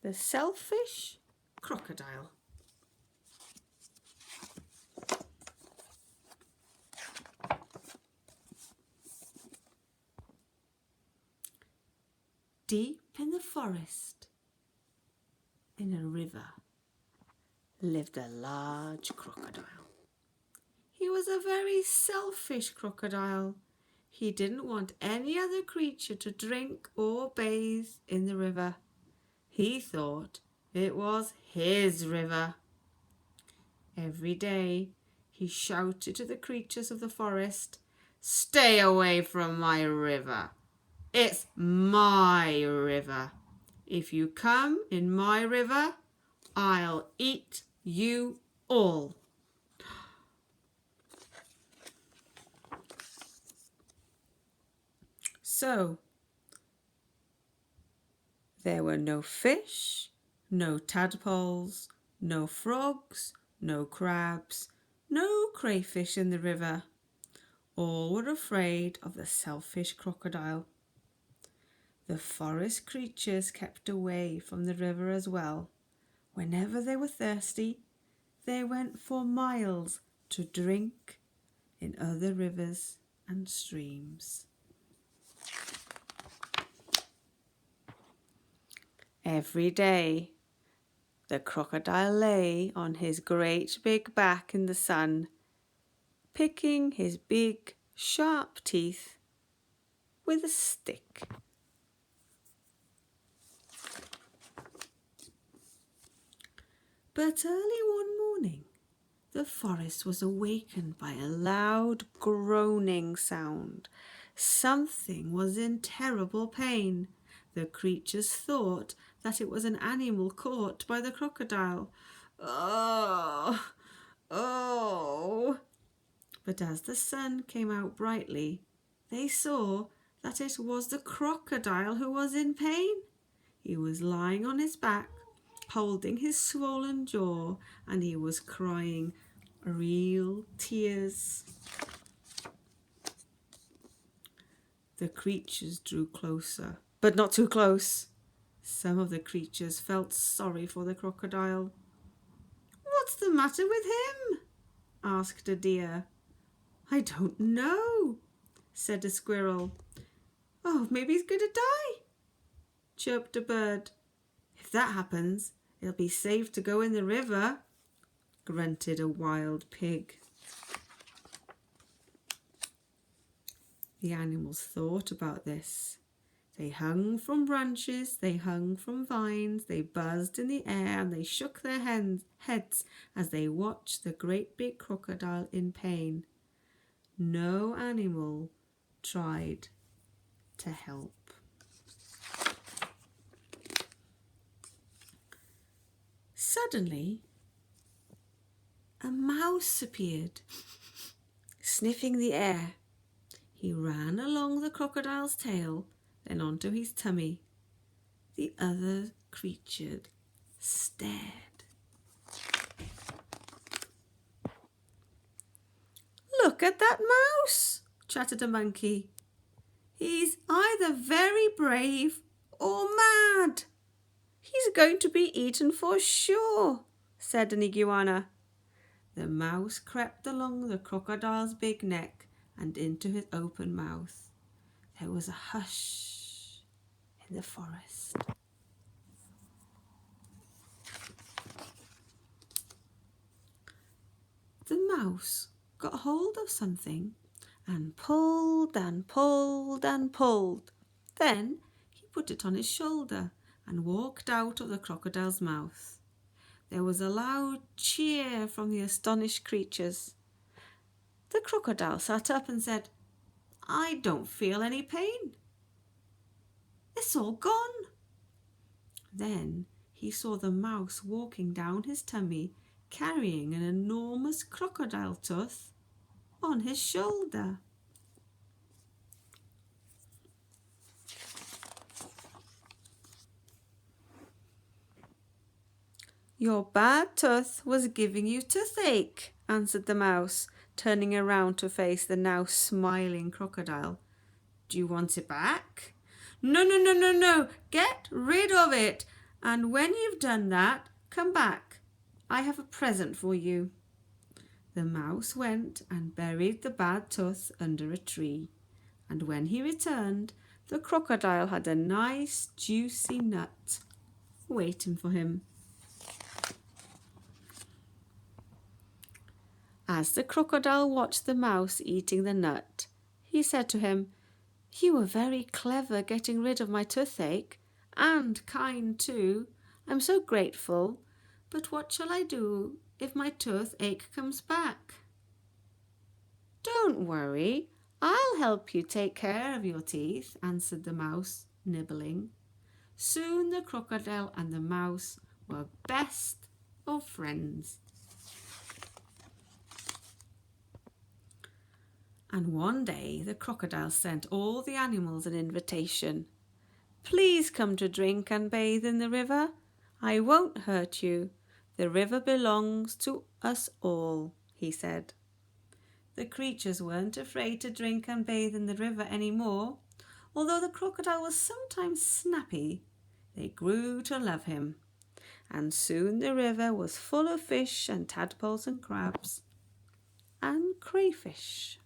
The Selfish Crocodile. Deep in the forest, in a river, lived a large crocodile. He was a very selfish crocodile. He didn't want any other creature to drink or bathe in the river. He thought it was his river. Every day he shouted to the creatures of the forest, "Stay away from my river. It's my river. If you come in my river, I'll eat you all." So, there were no fish, no tadpoles, no frogs, no crabs, no crayfish in the river. All were afraid of the selfish crocodile. The forest creatures kept away from the river as well. Whenever they were thirsty, they went for miles to drink in other rivers and streams. Every day, the crocodile lay on his great big back in the sun, picking his big, sharp teeth with a stick. But early one morning, the forest was awakened by a loud groaning sound. Something was in terrible pain. The creatures thought that it was an animal caught by the crocodile. Oh, oh! But as the sun came out brightly, they saw that it was the crocodile who was in pain. He was lying on his back, holding his swollen jaw, and he was crying real tears. The creatures drew closer, but not too close. Some of the creatures felt sorry for the crocodile. "What's the matter with him?" asked a deer. "I don't know," said a squirrel. "Oh, maybe he's going to die," chirped a bird. "If that happens, it'll be safe to go in the river," grunted a wild pig. The animals thought about this. They hung from branches, they hung from vines, they buzzed in the air, and they shook their heads as they watched the great big crocodile in pain. No animal tried to help. Suddenly, a mouse appeared, sniffing the air. He ran along the crocodile's tail, then onto his tummy. The other creature stared. "Look at that mouse," chattered a monkey. "He's either very brave or mad. He's going to be eaten for sure," said an iguana. The mouse crept along the crocodile's big neck and into his open mouth. There was a hush in the forest. The mouse got hold of something and pulled and pulled and pulled. Then he put it on his shoulder and walked out of the crocodile's mouth. There was a loud cheer from the astonished creatures. The crocodile sat up and said, "I don't feel any pain. It's all gone." Then he saw the mouse walking down his tummy, carrying an enormous crocodile tooth on his shoulder. "Your bad tooth was giving you toothache," answered the mouse, turning around to face the now smiling crocodile. "Do you want it back?" No, "Get rid of it. And when you've done that, come back. I have a present for you." The mouse went and buried the bad tooth under a tree, and when he returned, the crocodile had a nice juicy nut waiting for him. As the crocodile watched the mouse eating the nut, he said to him, "You were very clever getting rid of my toothache, and kind too. I'm so grateful, but what shall I do if my toothache comes back?" "Don't worry, I'll help you take care of your teeth," answered the mouse, nibbling. Soon the crocodile and the mouse were best of friends. And one day the crocodile sent all the animals an invitation. "Please come to drink and bathe in the river. I won't hurt you. The river belongs to us all," he said. The creatures weren't afraid to drink and bathe in the river any more. Although the crocodile was sometimes snappy, they grew to love him. And soon the river was full of fish and tadpoles and crabs and crayfish.